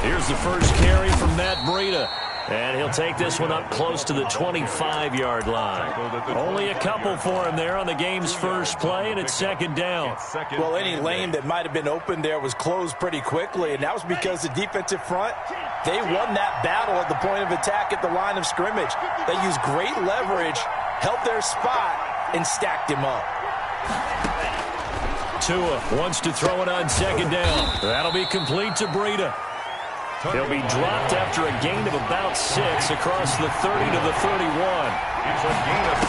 Here's the first carry from Matt Breida. And he'll take this one up close to the 25-yard line. Only a couple for him there on the game's first play, and it's second down. Well, any lane that might have been open there was closed pretty quickly, and that was because the defensive front, they won that battle at the point of attack at the line of scrimmage. They used great leverage, held their spot, and stacked him up. Tua wants to throw it on second down. That'll be complete to Breida. He'll be dropped after a gain of about 6 across the 30 to the 31. It's a gain of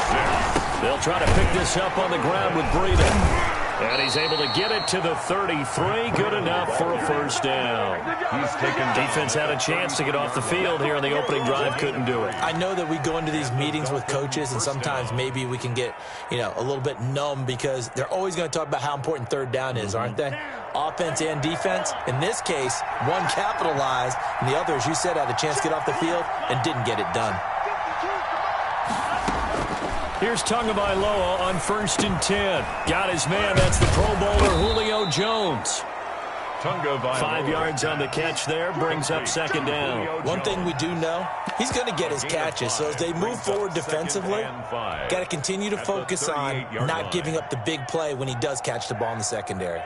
6. They'll try to pick this up on the ground with Breida. And he's able to get it to the 33. Good enough for a first down. He's taken. Defense had a chance to get off the field here on the opening drive. Couldn't do it. I know that we go into these meetings with coaches, and sometimes maybe we can get, a little bit numb because they're always going to talk about how important third down is, aren't they? Offense and defense. In this case, one capitalized, and the other, as you said, had a chance to get off the field and didn't get it done. Here's Tagovailoa on 1st and 10. Got his man. That's the Pro Bowler Julio Jones. 5 yards on the catch there. Brings up second down. One thing we do know, he's going to get his catches. So as they move forward defensively, got to continue to focus on not giving up the big play when he does catch the ball in the secondary.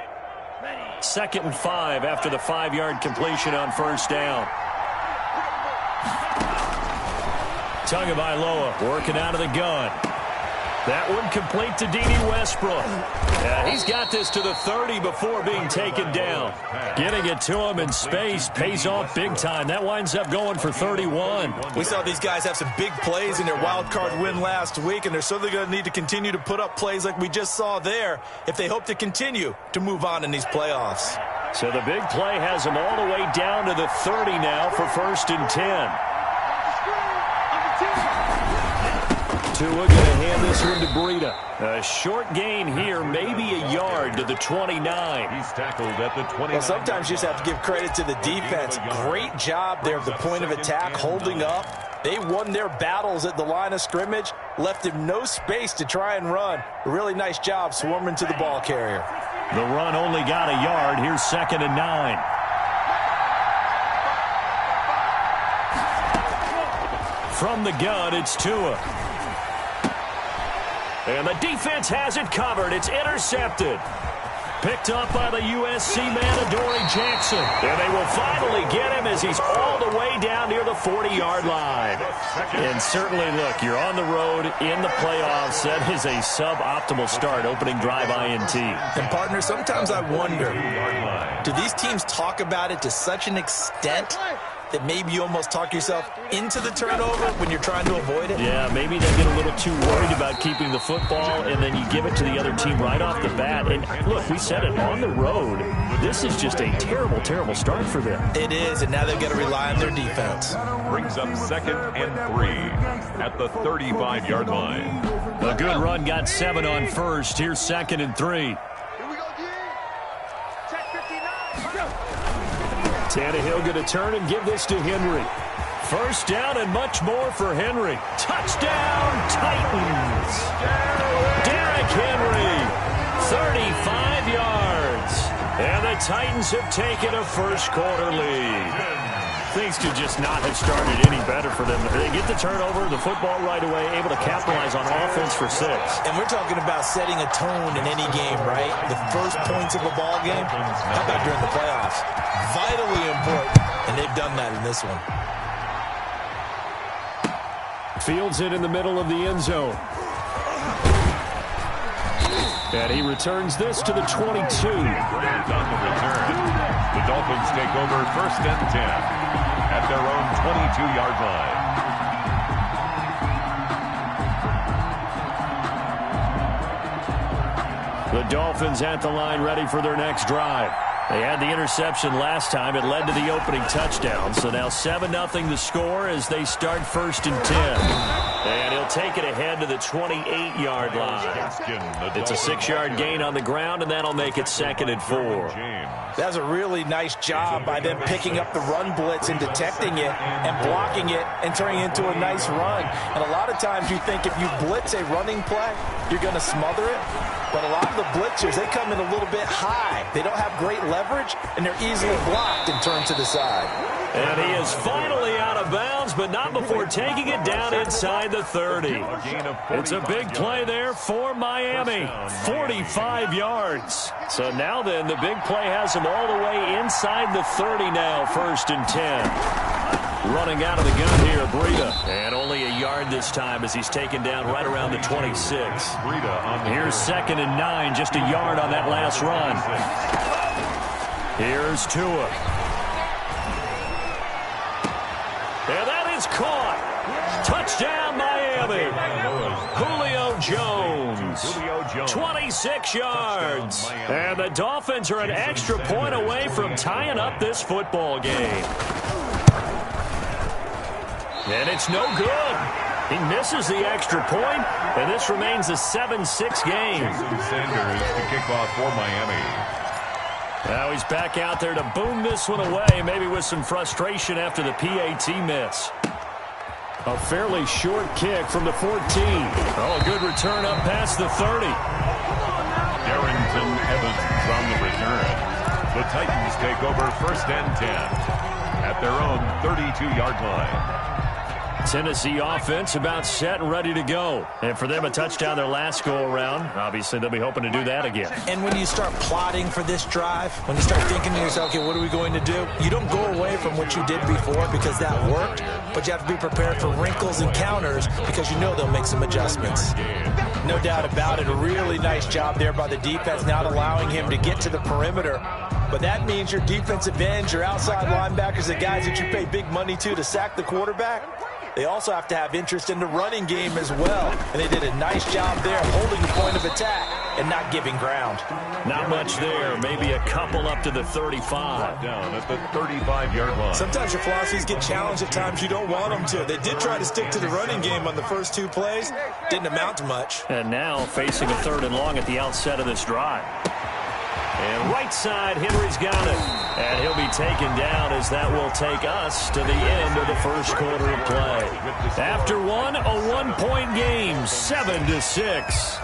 2nd and 5 after the 5-yard completion on first down. Tagovailoa working out of the gun. That one complete to Dede Westbrook. He's got this to the 30 before being taken down. Getting it to him in space pays off big time. That winds up going for 31. We saw these guys have some big plays in their wild card win last week, and they're certainly going to need to continue to put up plays like we just saw there if they hope to continue to move on in these playoffs. So the big play has them all the way down to the 30 now for 1st and 10. Tua going to hand this one to Breida. A short gain here, maybe a yard to the 29. He's tackled at the 29. Well, sometimes you just have to give credit to the defense. Great job there at the point of attack, holding up. They won their battles at the line of scrimmage, left him no space to try and run. A really nice job swarming to the ball carrier. The run only got a yard. Here's 2nd and 9. From the gun, it's Tua. And the defense has it covered. It's intercepted. Picked up by the USC man, Adoree Jackson. And they will finally get him as he's all the way down near the 40-yard line. And certainly, look, you're on the road in the playoffs. That is a suboptimal start, opening drive INT. And, partner, sometimes I wonder, do these teams talk about it to such an extent that maybe you almost talk yourself into the turnover when you're trying to avoid it? Yeah, maybe they get a little too worried about keeping the football, and then you give it to the other team right off the bat. And, look, we said it, on the road, this is just a terrible, terrible start for them. It is, and now they've got to rely on their defense. Brings up 2nd and 3 at the 35-yard line. A good run got 7 on first. Here's 2nd and 3. Tannehill going to turn and give this to Henry. First down and much more for Henry. Touchdown, Titans. Derrick Henry, 35 yards. And the Titans have taken a first-quarter lead. Things could just not have started any better for them. They get the turnover, the football right away, able to capitalize on offense for 6. And we're talking about setting a tone in any game, right? The first points of a ball game. How about during the playoffs? Vitally important, and they've done that in this one. Fields it in the middle of the end zone. And he returns this to the 22. On the return, the Dolphins take over 1st and 10 at their own 22-yard line. The Dolphins at the line ready for their next drive. They had the interception last time. It led to the opening touchdown. So now 7-0 the score as they start 1st and 10. And he'll take it ahead to the 28-yard line. It's a 6-yard gain on the ground, and that'll make it 2nd and 4. That's a really nice job by them picking up the run blitz and detecting it and blocking it and turning it into a nice run. And a lot of times you think if you blitz a running play, you're going to smother it. But a lot of the blitzers, they come in a little bit high. They don't have great leverage, and they're easily blocked and turned to the side. And he is finally out of bounds, but not before taking it down inside the 30. It's a big play there for Miami. 45 yards. So now then, the big play has him all the way inside the 30 now, 1st and 10. Running out of the gun here, Breida. And only a yard this time as he's taken down right around the 26. Here's 2nd and 9, just a yard on that last run. Here's Tua. And that is caught. Touchdown, Miami. Julio Jones. 26 yards. And the Dolphins are an extra point away from tying up this football game. And it's no good. He misses the extra point, and this remains a 7-6 game. Sanders to kick off for Miami. Now he's back out there to boom this one away, maybe with some frustration after the PAT miss. A fairly short kick from the 14. Oh, a good return up past the 30. Darrington Evans on the return. The Titans take over 1st and 10 at their own 32-yard line. Tennessee offense about set and ready to go. And for them, a touchdown their last go-around. Obviously, they'll be hoping to do that again. And when you start plotting for this drive, when you start thinking to yourself, okay, what are we going to do? You don't go away from what you did before because that worked, but you have to be prepared for wrinkles and counters because you know they'll make some adjustments. No doubt about it. A really nice job there by the defense, not allowing him to get to the perimeter. But that means your defensive ends, your outside linebackers, the guys that you pay big money to sack the quarterback, they also have to have interest in the running game as well. And they did a nice job there holding the point of attack and not giving ground. Not much there. Maybe a couple up to the 35. Down at the 35-yard line. Sometimes your philosophies get challenged at times you don't want them to. They did try to stick to the running game on the first 2 plays. Didn't amount to much. And now facing a 3rd and long at the outset of this drive. And right side, Henry's got it. And he'll be taken down as that will take us to the end of the first quarter of play. After one, a 1-point game, 7-6.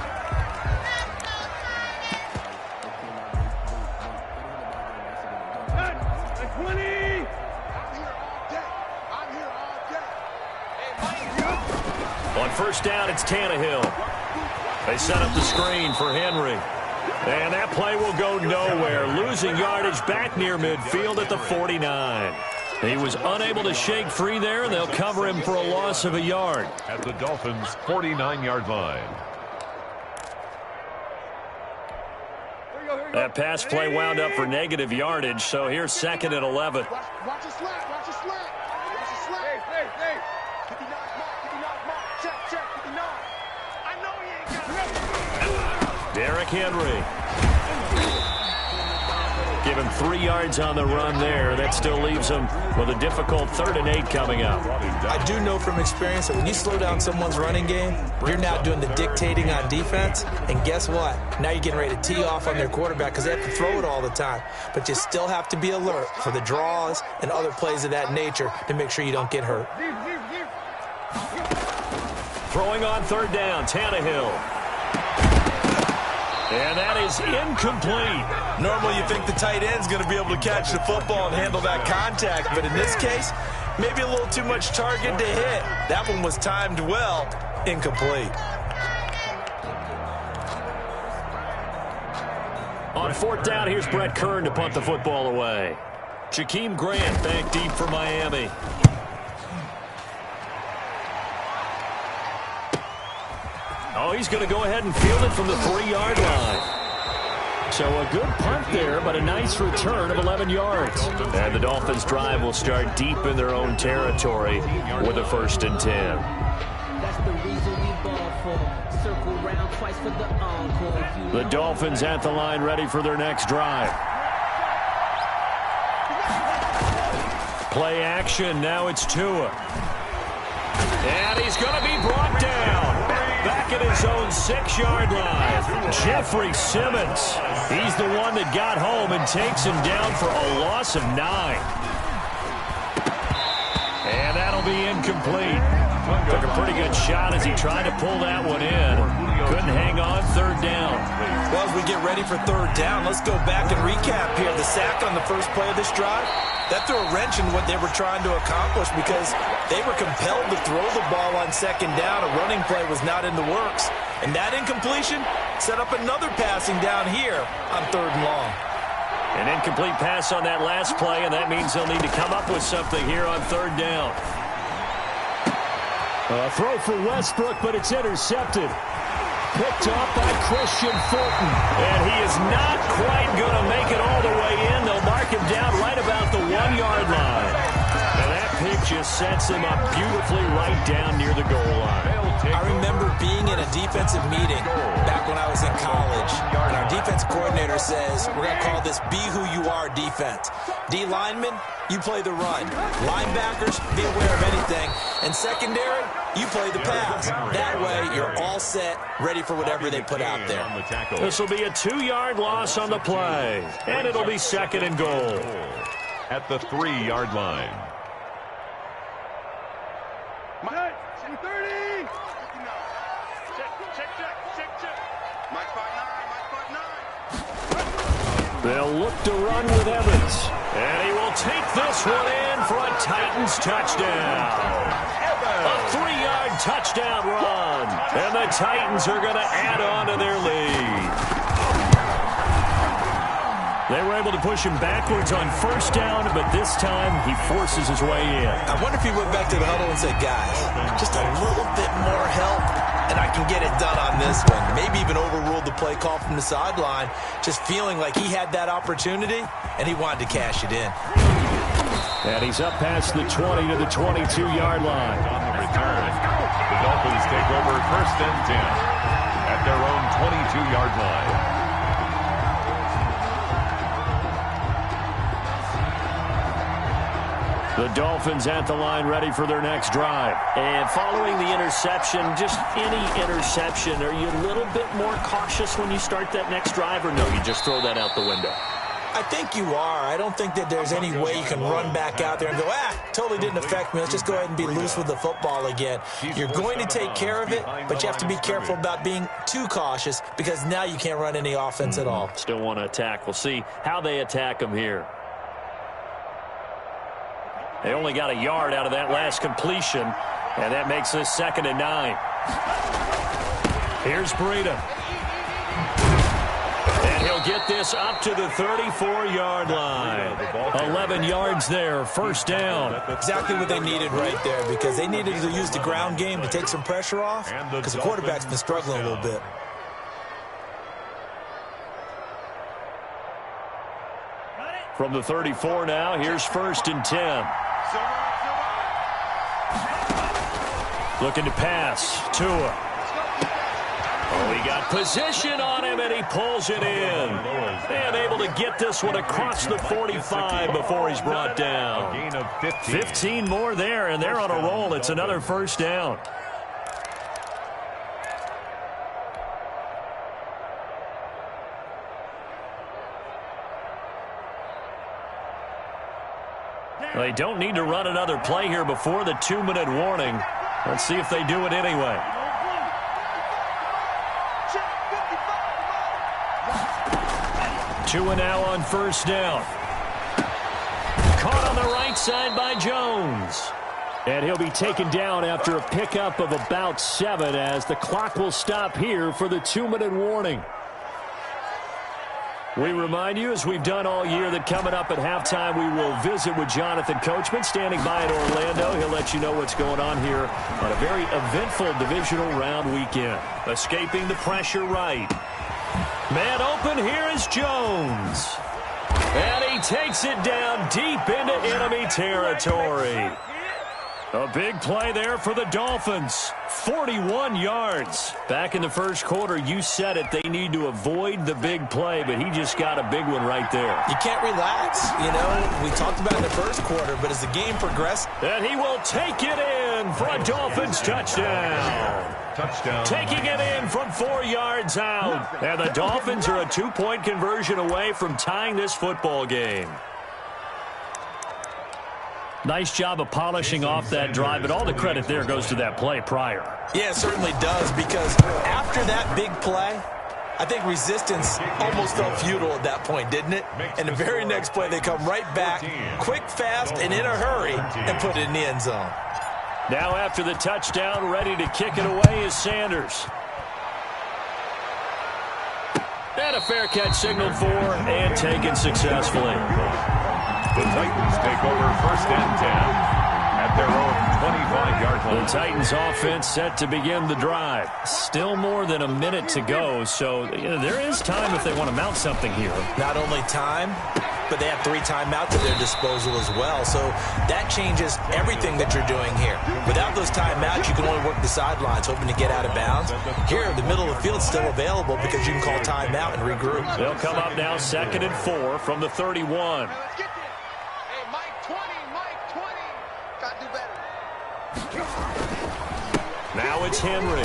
On 1st down, it's Tannehill. They set up the screen for Henry. And that play will go nowhere. Losing yardage back near midfield at the 49. He was unable to shake free there, and they'll cover him for a loss of a yard. At the Dolphins' 49-yard line. That pass play wound up for negative yardage, so here's 2nd and 11. Watch your slant, watch your slant. Watch your slant. Hey. 59 mark. Check. 59. I know he ain't got it. Derrick Henry. Give him 3 yards on the run there. That still leaves him with a difficult 3rd and 8 coming up. I do know from experience that when you slow down someone's running game, you're now doing the dictating on defense. And guess what? Now you're getting ready to tee off on their quarterback because they have to throw it all the time. But you still have to be alert for the draws and other plays of that nature to make sure you don't get hurt. Throwing on 3rd down, Tannehill. And that is incomplete. Normally you think the tight end's going to be able to catch the football and handle that contact, but in this case, maybe a little too much target to hit. That one was timed well, incomplete. On 4th down, here's Brett Kern to punt the football away. Jakeem Grant back deep for Miami. Oh, he's going to go ahead and field it from the 3-yard line. So a good punt there, but a nice return of 11 yards. And the Dolphins' drive will start deep in their own territory with a 1st and 10. That's the reason we ball. The Dolphins at the line, ready for their next drive. Play action, now it's Tua. And he's going to be brought down. Back at his own 6-yard line. Jeffrey Simmons. He's the one that got home and takes him down for a loss of 9. And that'll be incomplete. Took a pretty good shot as he tried to pull that one in. Couldn't hang on, 3rd down. Well, as we get ready for 3rd down, let's go back and recap here. The sack on the first play of this drive, that threw a wrench in what they were trying to accomplish because they were compelled to throw the ball on 2nd down. A running play was not in the works. And that incompletion set up another passing down here on 3rd and long. An incomplete pass on that last play, and that means they'll need to come up with something here on 3rd down. A throw for Westbrook, but it's intercepted. Picked up by Christian Fulton. And he is not quite going to make it all the way in. They'll mark him down right about the 1-yard line. And that pick just sets him up beautifully right down near the goal line. I remember being in a defensive meeting back when I was in college, and our defense coordinator says, we're going to call this be who you are defense. D linemen, you play the run. Linebackers, be aware of anything. And secondary, you play the pass. That way, you're all set, ready for whatever they put out there. This will be a 2-yard loss on the play, and it'll be 2nd and goal. At the 3-yard line. Mike, 30. Check. Mike 5'9", They'll look to run with Evans. And he will take this one in for a Titans touchdown. A 3-yard touchdown run. And the Titans are going to add on to their lead. They were able to push him backwards on 1st down, but this time he forces his way in. I wonder if he went back to the huddle and said, guys, just a little bit more help, and I can get it done on this one. Maybe even overruled the play call from the sideline, just feeling like he had that opportunity, and he wanted to cash it in. And he's up past the 20 to the 22-yard line. On the return, the Dolphins take over 1st and 10 at their own 22-yard line. The Dolphins at the line, ready for their next drive. And following the interception, just any interception, are you a little bit more cautious when you start that next drive, or no, you just throw that out the window? I think you are. I don't think that there's any way you can run back out there and go, totally didn't affect me. Let's just go ahead and be loose with the football again. You're going to take care of it, but you have to be careful about being too cautious because now you can't run any offense at all. Still want to attack. We'll see how they attack him here. They only got a yard out of that last completion, and that makes this 2nd and 9. Here's Breida. And he'll get this up to the 34-yard line. 11 yards there, 1st down. Exactly what they needed right there because they needed to use the ground game to take some pressure off because the quarterback's been struggling a little bit. From the 34 now, here's 1st and 10. Looking to pass. Tua. Oh, he got position on him, and he pulls it in. And able to get this one across the 45 before he's brought down. A gain of 15 more there, and they're on a roll. It's another 1st down. They don't need to run another play here before the 2-minute warning. Let's see if they do it anyway. Tua now on 1st down. Caught on the right side by Jones. And he'll be taken down after a pickup of about 7 as the clock will stop here for the 2-minute warning. We remind you, as we've done all year, that coming up at halftime, we will visit with Jonathan Coachman, standing by in Orlando. He'll let you know what's going on here on a very eventful divisional round weekend. Escaping the pressure right. Man open, here is Jones. And he takes it down deep into enemy territory. A big play there for the Dolphins. 41 yards. Back in the first quarter, you said it. They need to avoid the big play, but he just got a big one right there. You can't relax. You know, we talked about it in the first quarter, but as the game progressed. And he will take it in for a Dolphins touchdown. Touchdown. Taking it in from 4 yards out. And the Dolphins are a 2-point conversion away from tying this football game. Nice job of polishing off that drive, but all the credit there goes to that play prior. Yeah, it certainly does, because after that big play, I think resistance almost felt futile at that point, didn't it? And the very next play, they come right back, quick, fast, and in a hurry, and put it in the end zone. Now after the touchdown, ready to kick it away is Sanders. And a fair catch signaled for and taken successfully. The Titans take over 1st and 10 at their own 25-yard line. The Titans offense set to begin the drive. Still more than a minute to go, so there is time if they want to mount something here. Not only time, but they have 3 timeouts at their disposal as well, so that changes everything that you're doing here. Without those timeouts, you can only work the sidelines, hoping to get out of bounds. Here, the middle of the field is still available because you can call timeout and regroup. They'll come up now 2nd and 4 from the 31. Now it's Henry.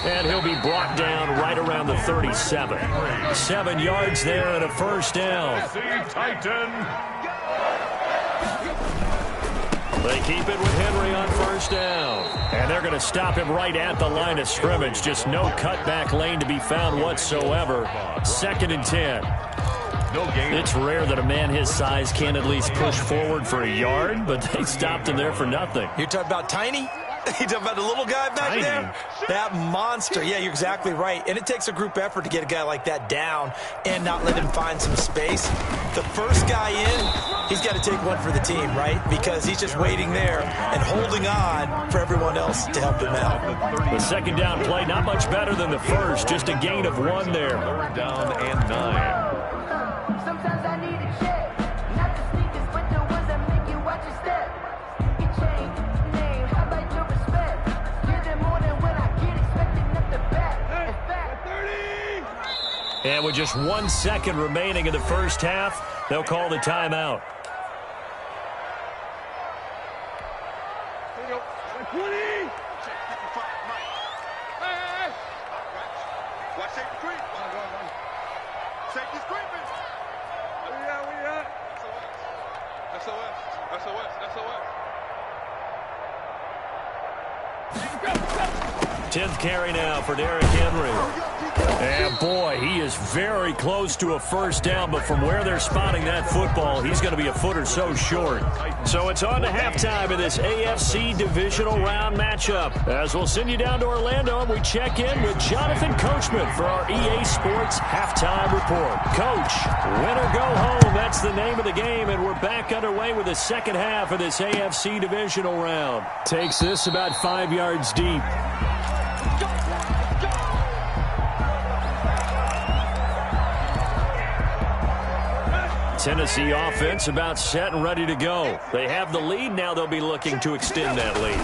And he'll be brought down right around the 37. 7 yards there and a first down. They keep it with Henry on first down. And they're going to stop him right at the line of scrimmage. Just no cutback lane to be found whatsoever. 2nd and 10. It's rare that a man his size can at least push forward for a yard, but they stopped him there for nothing. You're talking about Tiny? You talking about the little guy back there? That monster. Yeah, you're exactly right. And it takes a group effort to get a guy like that down and not let him find some space. The first guy in, he's got to take one for the team, right? Because he's just waiting there and holding on for everyone else to help him out. The second down play, not much better than the first. Just a gain of 1 there. 3rd down and 9. Sometimes I need a check, not the sneakers, but the ones that make you watch your step. You change name, how about your respect? Give them more than when I get expecting up the back. In fact, 30. And with just 1 second remaining in the first half, they'll call the timeout. 20. Hey. Watch safety creep. Safety's creeping. We at? SOS. 10th carry now for Derrick Henry. And boy, he is very close to a first down, but from where they're spotting that football, he's going to be a foot or so short. So it's on to halftime of this AFC divisional round matchup. As we'll send you down to Orlando, and we check in with Jonathan Coachman for our EA Sports halftime report. Coach, win or go home, that's the name of the game, and we're back underway with the second half of this AFC divisional round. Takes this about 5 yards deep. Tennessee offense about set and ready to go. They have the lead. Now they'll be looking to extend that lead.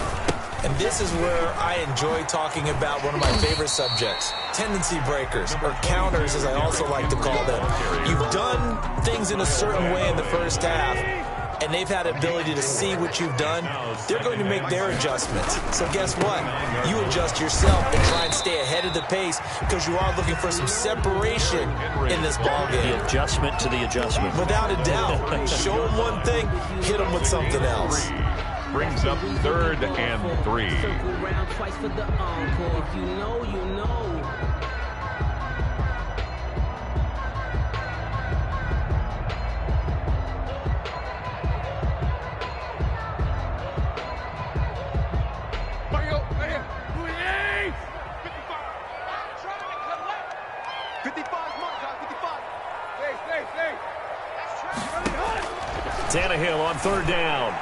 And this is where I enjoy talking about one of my favorite subjects, tendency breakers, or counters as I also like to call them. You've done things in a certain way in the first half, and they've had ability to see what you've done. They're going to make their adjustments. So guess what? You adjust yourself and try and stay ahead of the pace because you are looking for some separation in this ballgame. The adjustment to the adjustment. Without a doubt. Show them one thing, hit them with something else. Brings up 3rd and 3. Circle round twice for the encore. If you know, you know. Tannehill on 3rd down.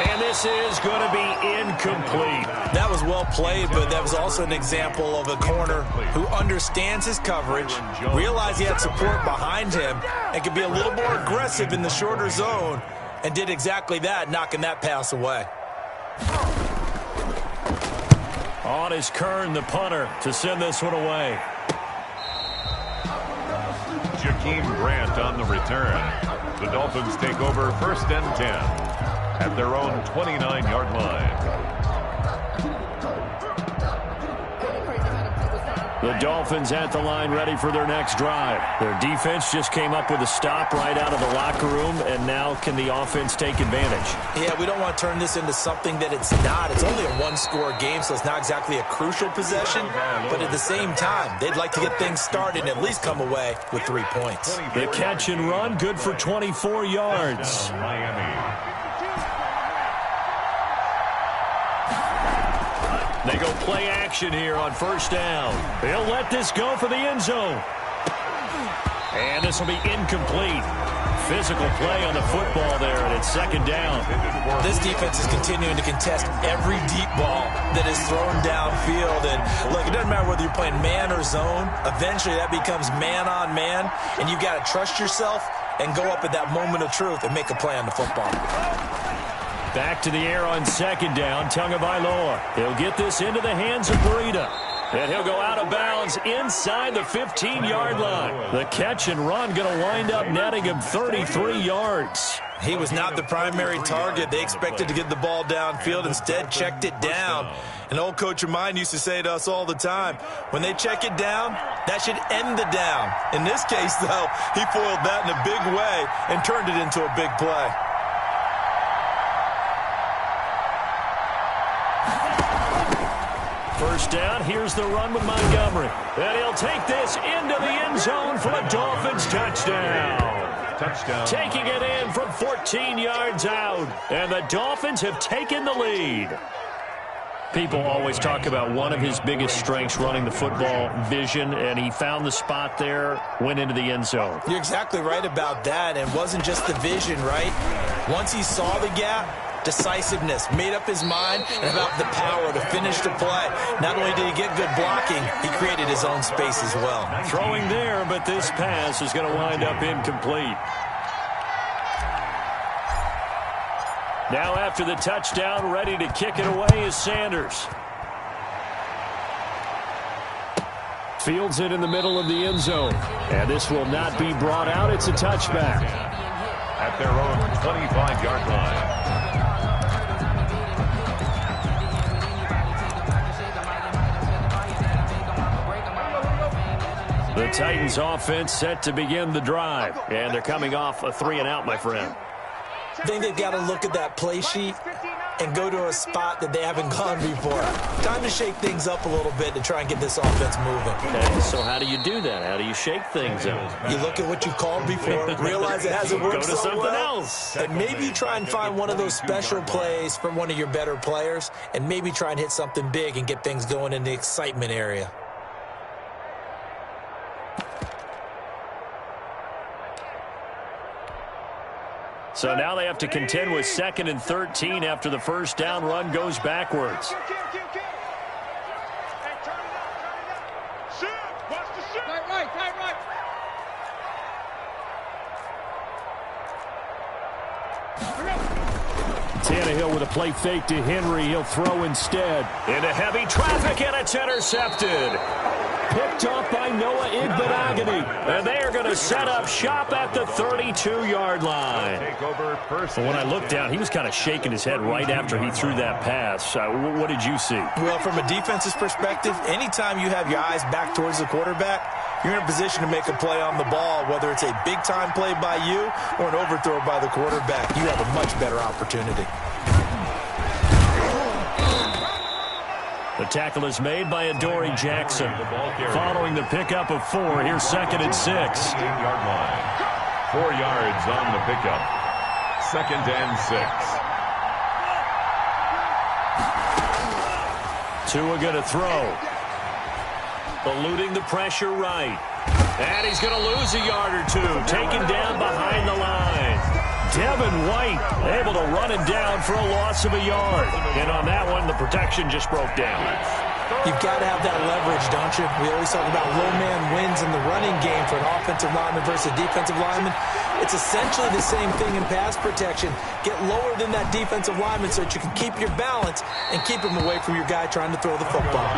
And this is going to be incomplete. That was well played, but that was also an example of a corner who understands his coverage, realized he had support behind him, and could be a little more aggressive in the shorter zone, and did exactly that, knocking that pass away. On is Kern, the punter, to send this one away. Jakeem Grant on the return. The Dolphins take over 1st and 10 at their own 29-yard line. The Dolphins at the line ready for their next drive. Their defense just came up with a stop right out of the locker room, and now can the offense take advantage? Yeah, we don't want to turn this into something that it's not. It's only a one-score game, so it's not exactly a crucial possession. But at the same time, they'd like to get things started and at least come away with 3 points. The catch and run, good for 24 yards. Miami. They go play action here on 1st down. They'll let this go for the end zone. And this will be incomplete. Physical play on the football there, and it's 2nd down. This defense is continuing to contest every deep ball that is thrown downfield. And look, it doesn't matter whether you're playing man or zone. Eventually that becomes man on man, and you've got to trust yourself and go up at that moment of truth and make a play on the football. Back to the air on 2nd down. Tagovailoa. He'll get this into the hands of Breida. And he'll go out of bounds inside the 15-yard line. The catch and run going to wind up netting him 33 yards. He was not the primary target. They expected to get the ball downfield. Instead, checked it down. An old coach of mine used to say to us all the time, when they check it down, that should end the down. In this case, though, he foiled that in a big way and turned it into a big play. First down, here's the run with Montgomery. And he'll take this into the end zone for a Dolphins touchdown. Touchdown. Taking it in from 14 yards out. And the Dolphins have taken the lead. People always talk about one of his biggest strengths running the football, vision, and he found the spot there, went into the end zone. You're exactly right about that. And it wasn't just the vision, right? Once he saw the gap, decisiveness, made up his mind, and about the power to finish the play. Not only did he get good blocking, he created his own space as well. Throwing there, but this pass is going to wind up incomplete. Now after the touchdown, ready to kick it away is Sanders. Fields it in the middle of the end zone. And this will not be brought out. It's a touchback. At their own 25-yard line. The Titans offense set to begin the drive. And they're coming off a 3-and-out, my friend. I think they've got to look at that play sheet and go to a spot that they haven't gone before. Time to shake things up a little bit to try and get this offense moving. Okay, so how do you do that? How do you shake things up? You look at what you've called before, realize it hasn't worked Go to so something well, else. and maybe try and find one of those special plays from one of your better players, and maybe try and hit something big and get things going in the excitement area. So now they have to contend with 2nd and 13 after the first down run goes backwards. Tannehill with a play fake to Henry. He'll throw instead. Into heavy traffic, and it's intercepted. Picked up by Noah Igbenogany. And they are going to set up shop at the 32-yard line. Well, when I looked down, he was kind of shaking his head right after he threw that pass. What did you see? Well, from a defense's perspective, anytime you have your eyes back towards the quarterback, you're in a position to make a play on the ball, whether it's a big-time play by you or an overthrow by the quarterback. You have a much better opportunity. The tackle is made by Adoree Jackson. Following the pickup of 4, here's 2nd and 6. 8-yard line. 4 yards on the pickup. 2nd and 6. Tua going to throw. Eluding the pressure right. And he's going to lose a yard or two. Taken down behind the line. Devin White able to run him down for a loss of a yard. And on that one, the protection just broke down. You've got to have that leverage, don't you? We always talk about low man wins in the running game for an offensive lineman versus a defensive lineman. It's essentially the same thing in pass protection. Get lower than that defensive lineman so that you can keep your balance and keep him away from your guy trying to throw the football.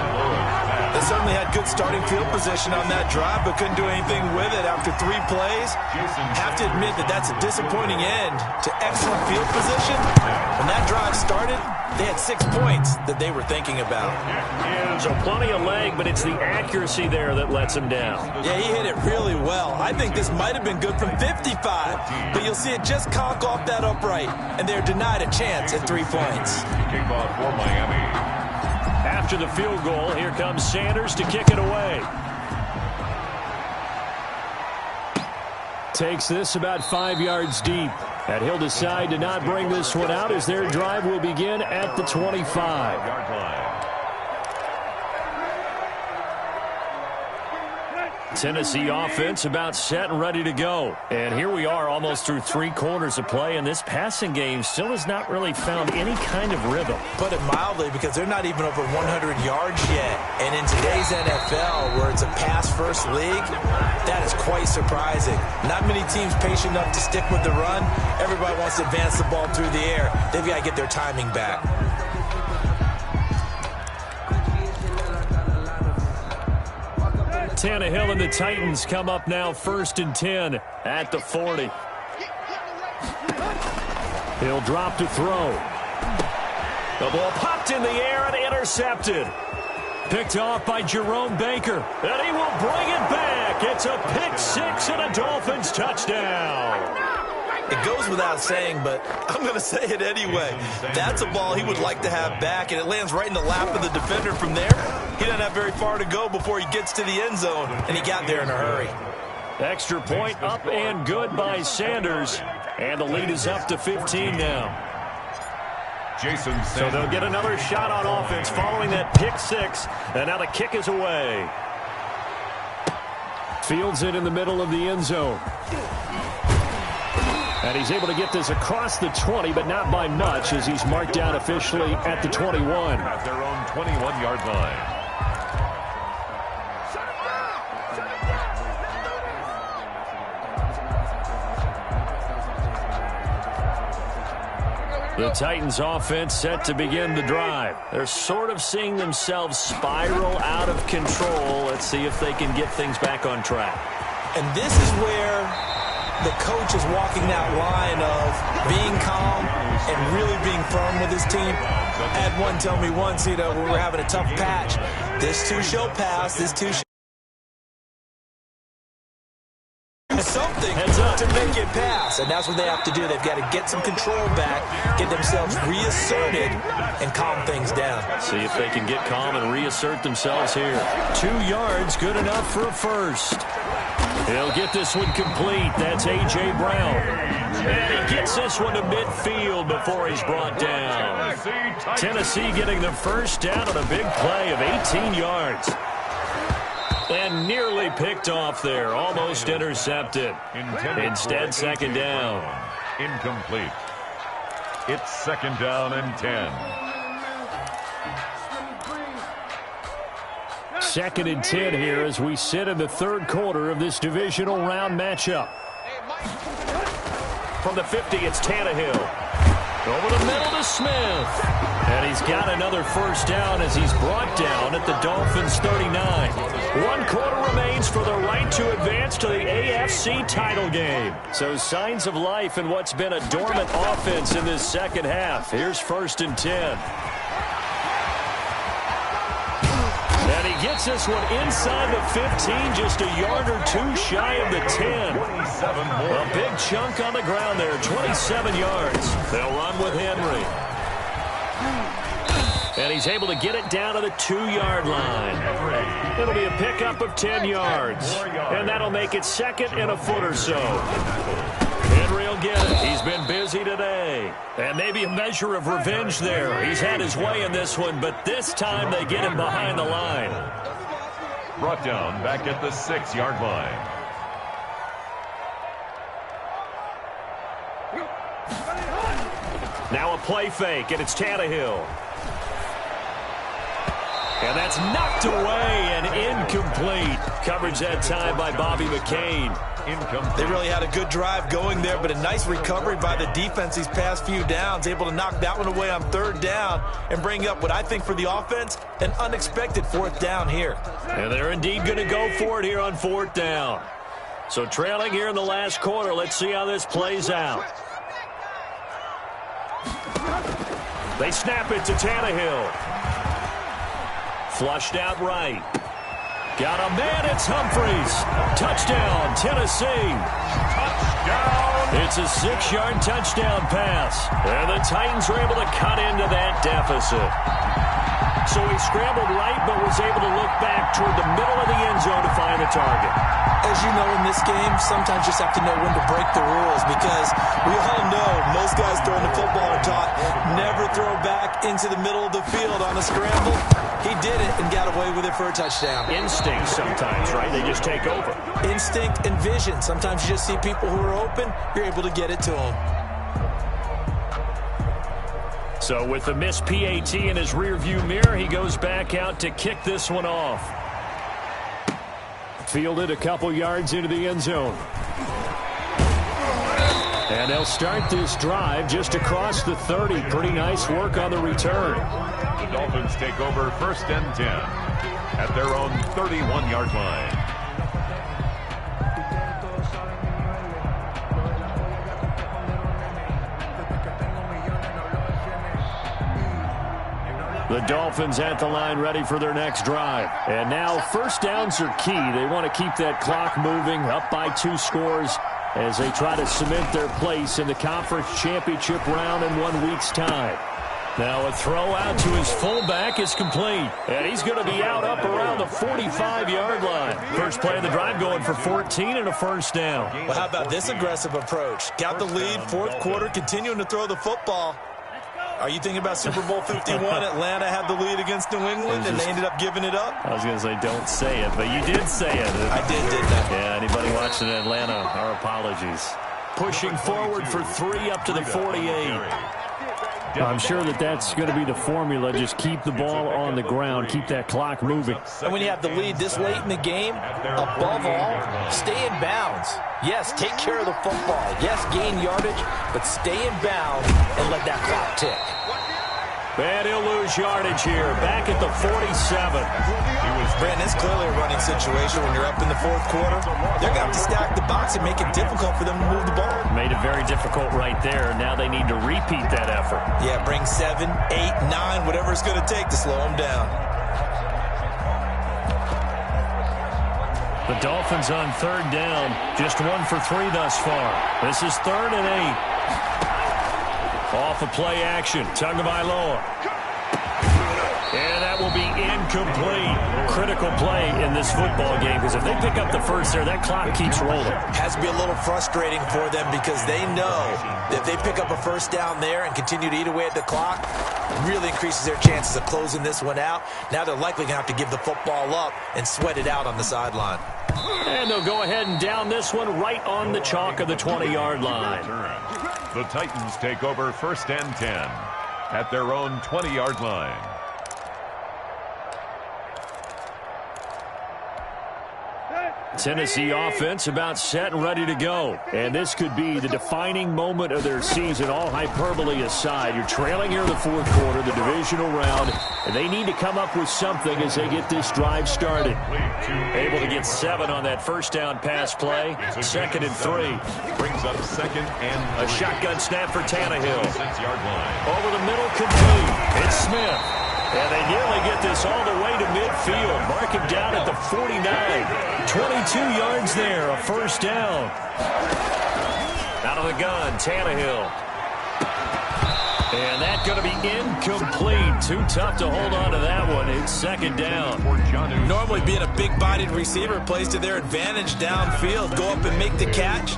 They certainly had good starting field position on that drive, but couldn't do anything with it after 3 plays. Have to admit that that's a disappointing end to excellent field position. When that drive started, they had 6 points that they were thinking about. So plenty of leg, but it's the accuracy there that lets him down. Yeah, he hit it really well. I think this might have been good from 55, but you'll see it just conk off that upright, and they're denied a chance at 3 points. Kickoff for Miami. After the field goal, here comes Sanders to kick it away. Takes this about 5 yards deep. And he'll decide to not bring this one out as their drive will begin at the 25. Tennessee offense about set and ready to go. And here we are almost through 3 quarters of play, and this passing game still has not really found any kind of rhythm. Put it mildly, because they're not even over 100 yards yet. And in today's NFL, where it's a pass-first league, that is quite surprising. Not many teams patient enough to stick with the run. Everybody wants to advance the ball through the air. They've got to get their timing back. Tannehill and the Titans come up now 1st and 10 at the 40. He'll drop to throw. The ball popped in the air and intercepted. Picked off by Jerome Baker. And he will bring it back. It's a pick 6 and a Dolphins touchdown. It goes without saying, but I'm going to say it anyway. That's a ball he would like to have back, and it lands right in the lap of the defender from there. He doesn't have very far to go before he gets to the end zone, and he got there in a hurry. Extra point up and good by Sanders, and the lead is up to 15 now. So they'll get another shot on offense following that pick 6, and now the kick is away. Fields it in the middle of the end zone. And he's able to get this across the 20, but not by much, as he's marked down officially at the 21. At their own 21-yard line. The Titans offense set to begin the drive. They're sort of seeing themselves spiral out of control. Let's see if they can get things back on track. And this is where the coach is walking that line of being calm and really being firm with his team. I had one tell me once, when we were having a tough patch, this too shall pass, this too shall something to make it pass, and that's what they have to do. They've got to get some control back, get themselves reasserted, and calm things down. See if they can get calm and reassert themselves here. 2 yards, good enough for a first. He'll get this one complete. That's A.J. Brown. And he gets this one to midfield before he's brought down. Tennessee getting the first down on a big play of 18 yards. And nearly picked off there. Almost intercepted. Instead, 2nd down. Incomplete. It's 2nd down and 10. 2nd and 10 here as we sit in the 3rd quarter of this divisional round matchup. From the 50, it's Tannehill. Over the middle to Smith. And he's got another first down as he's brought down at the Dolphins' 39. 1 quarter remains for the right to advance to the AFC title game. So signs of life in what's been a dormant offense in this second half. Here's 1st and 10. And he gets this one inside the 15, just a yard or 2 shy of the 10. A big chunk on the ground there, 27 yards. They'll run with Henry. And he's able to get it down to the 2-yard line. It'll be a pickup of 10 yards. And that'll make it 2nd and a foot or so. Henry will get it. He's been busy today. And maybe a measure of revenge there. He's had his way in this one, but this time they get him behind the line. Brought down back at the 6-yard line. Now a play fake, and it's Tannehill. And that's knocked away and incomplete. Coverage that time by Bobby McCain. They really had a good drive going there, but a nice recovery by the defense these past few downs, able to knock that one away on 3rd down and bring up what I think for the offense, an unexpected 4th down here. And they're indeed going to go for it here on 4th down. So trailing here in the last quarter, let's see how this plays out. They snap it to Tannehill. Flushed out right. Got a man, it's Humphries. Touchdown, Tennessee. Touchdown. It's a 6-yard touchdown pass. And the Titans are able to cut into that deficit. So he scrambled right, but was able to look back toward the middle of the end zone to find the target. As you know, in this game, sometimes you just have to know when to break the rules, because we all know most guys throwing the football are taught never throw back into the middle of the field on a scramble. He did it and got away with it for a touchdown. Instinct sometimes, right? They just take over. Instinct and vision. Sometimes you just see people who are open, you're able to get it to them. So with the missed PAT in his rearview mirror, he goes back out to kick this one off. Fielded a couple yards into the end zone. And they'll start this drive just across the 30. Pretty nice work on the return. The Dolphins take over 1st and 10 at their own 31-yard line. The Dolphins at the line ready for their next drive. And now 1st downs are key. They want to keep that clock moving, up by 2 scores as they try to cement their place in the conference championship round in 1 week's time. Now a throw out to his fullback is complete. And he's going to be out up around the 45-yard line. First play of the drive going for 14 and a 1st down. Well, how about this aggressive approach? Got the lead, 4th quarter, continuing to throw the football. Are you thinking about Super Bowl 51? Atlanta had the lead against New England, and they ended up giving it up? I was going to say don't say it, but you did say it. I didn't I? Yeah, anybody watching Atlanta, our apologies. Pushing forward for 3 up to the 48. I'm sure that's going to be the formula. Just keep the ball on the ground. Keep that clock moving. And when you have the lead this late in the game, above all, stay in bounds. Yes, take care of the football. Yes, gain yardage, but stay in bounds and let that clock tick. And he'll lose yardage here. Back at the 47. Brandon, it's clearly a running situation when you're up in the 4th quarter. They're going to have to stack the box and make it difficult for them to move the ball. Made it very difficult right there. Now they need to repeat that effort. Yeah, bring 7, 8, 9, whatever it's going to take to slow them down. The Dolphins on 3rd down. Just 1 for 3 thus far. This is 3rd and 8. Off of play action. Tagovailoa. And that will be incomplete. Critical play in this football game, because if they pick up the first there, that clock keeps rolling. Has to be a little frustrating for them, because they know that if they pick up a 1st down there and continue to eat away at the clock, really increases their chances of closing this one out. Now they're likely going to have to give the football up and sweat it out on the sideline. And they'll go ahead and down this one right on the chalk of the 20-yard line. The Titans take over 1st and 10 at their own 20-yard line. Tennessee offense about set and ready to go. And this could be the defining moment of their season, all hyperbole aside. You're trailing here in the 4th quarter, the divisional round, and they need to come up with something as they get this drive started. Able to get 7 on that 1st down pass play. 2nd and 3. Brings up 2nd and 3. A shotgun snap for Tannehill. 6-yard line. Over the middle, complete. It's Smith. And they nearly get this all the way to midfield. Mark him down at the 49. 22 yards there, a 1st down. Out of the gun, Tannehill. And that's going to be incomplete. Too tough to hold on to that one. It's 2nd down. Normally being a big-bodied receiver plays to their advantage downfield. Go up and make the catch,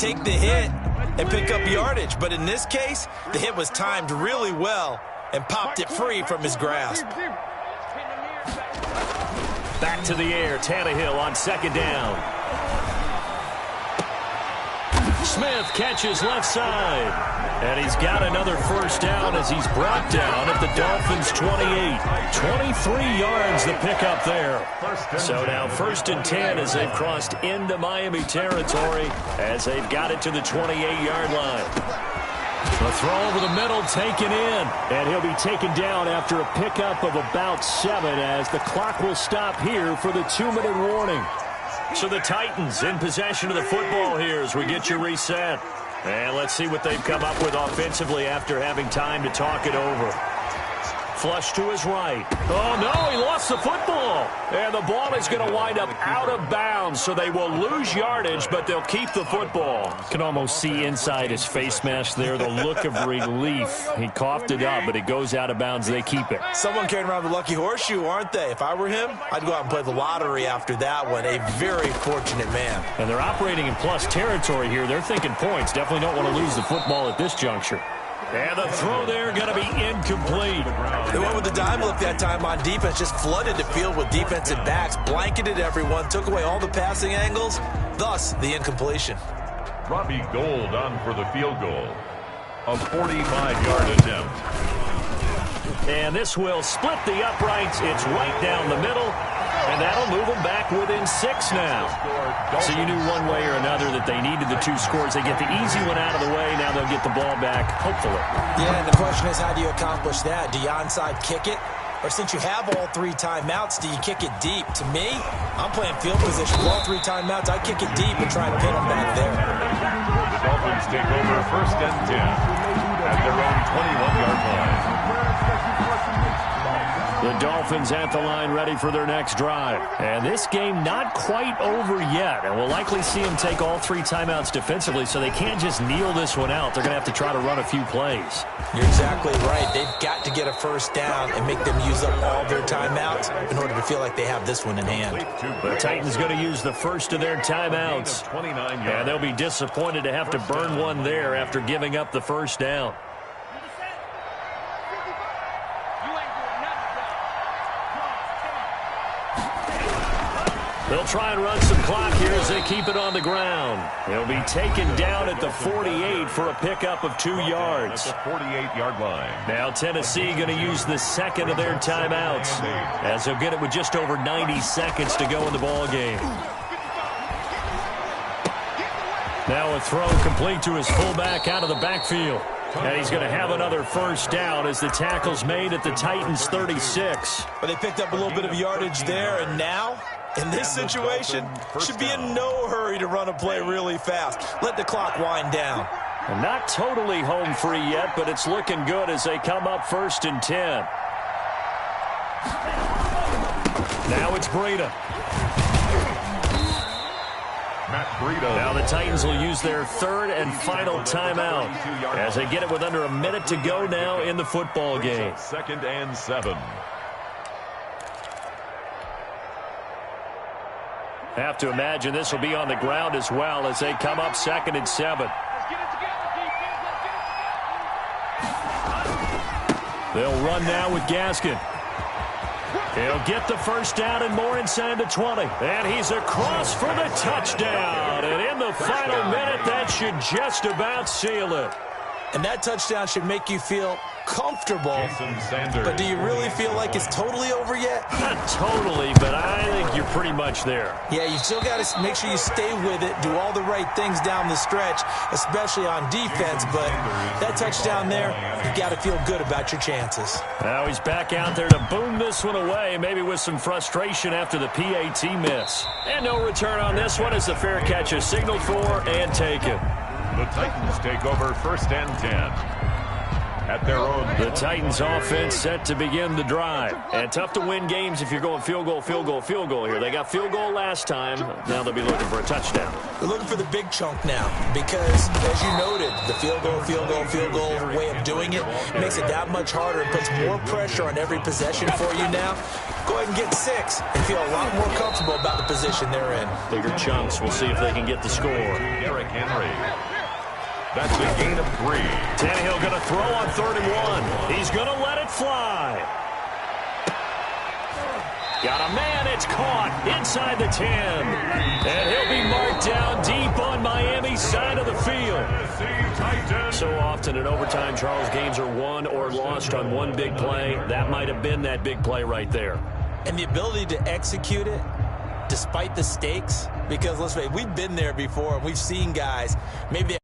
take the hit, and pick up yardage. But in this case, the hit was timed really well and popped it free from his grasp. Back to the air, Tannehill on 2nd down. Smith catches left side. And he's got another first down as he's brought down at the Dolphins' 28. 23 yards the pickup there. So now 1st and 10 as they've crossed into Miami territory as they've got it to the 28-yard line. The throw over the middle taken in. And he'll be taken down after a pickup of about 7 as the clock will stop here for the 2-minute warning. So the Titans in possession of the football here as we get you reset. And let's see what they've come up with offensively after having time to talk it over. Flush to his right. Oh, no, he lost the football. And the ball is going to wind up out of bounds, so they will lose yardage, but they'll keep the football. Can almost see inside his face mask there the look of relief. He coughed it up, but it goes out of bounds. They keep it. Someone carrying around the lucky horseshoe, aren't they? If I were him, I'd go out and play the lottery after that one. A very fortunate man. And they're operating in plus territory here. They're thinking points. Definitely don't want to lose the football at this juncture. And the throw there going to be incomplete. They went with the dime look that time on defense, just flooded the field with defensive backs, blanketed everyone, took away all the passing angles, thus the incompletion. Robbie Gould on for the field goal. A 45-yard attempt. And this will split the uprights. It's right down the middle. And that'll move them back within 6 now. So you knew one way or another that they needed the 2 scores. They get the easy one out of the way. Now they'll get the ball back, hopefully. Yeah, and the question is, how do you accomplish that? Do you onside kick it? Or since you have all 3 timeouts, do you kick it deep? To me, I'm playing field position. With all 3 timeouts, I kick it deep and try and pin them back there. The Dolphins take over 1st and 10 at their own 21-yard line. The Dolphins at the line ready for their next drive. And this game not quite over yet. And we'll likely see them take all 3 timeouts defensively, so they can't just kneel this one out. They're going to have to try to run a few plays. You're exactly right. They've got to get a first down and make them use up all their timeouts in order to feel like they have this one in hand. The Titans going to use the first of their timeouts. And they'll be disappointed to have to burn one there after giving up the first down. They'll try and run some clock here as they keep it on the ground. They'll be taken down at the 48 for a pickup of 2 yards. At the 48-yard line. Now Tennessee going to use the second of their timeouts as they'll get it with just over 90 seconds to go in the ball game. Now a throw complete to his fullback out of the backfield. And he's going to have another first down as the tackle's made at the Titans' 36. But they picked up a little bit of yardage there, and now, in this situation, should be in no hurry to run a play really fast. Let the clock wind down. And not totally home free yet, but it's looking good as they come up 1st and 10. Now it's Breida. Now the Titans will use their 3rd and final timeout as they get it with under a minute to go now in the football game. 2nd and 7. Have to imagine this will be on the ground as well as they come up 2nd and 7. They'll run now with Gaskin. He'll get the first down and more inside the 20. And he's across for the touchdown. And in the final minute, that should just about seal it. And that touchdown should make you feel comfortable. But do you really feel like it's totally over yet? Not totally, but I think you're pretty much there. Yeah, you still got to make sure you stay with it, do all the right things down the stretch, especially on defense. But that touchdown there, you got to feel good about your chances. Now he's back out there to boom this one away, maybe with some frustration after the PAT miss. And no return on this one as the fair catch is signaled for and taken. The Titans take over 1st and 10 at their own. The Titans offense set to begin the drive. And tough to win games if you're going field goal, field goal, field goal here. They got field goal last time. Now they'll be looking for a touchdown. They're looking for the big chunk now because, as you noted, the field goal, field goal, field goal way of doing it makes it that much harder and puts more pressure on every possession for you now. Go ahead and get 6 and feel a lot more comfortable about the position they're in. Bigger chunks. We'll see if they can get the score. Derrick Henry. That's a gain of 3. Tannehill going to throw on 3rd and 1. He's going to let it fly. Got a man, it's caught inside the 10. And he'll be marked down deep on Miami's side of the field. So often in overtime, Charles, games are won or lost on one big play. That might have been that big play right there. And the ability to execute it despite the stakes, because let's face it, we've been there before and we've seen guys, maybe they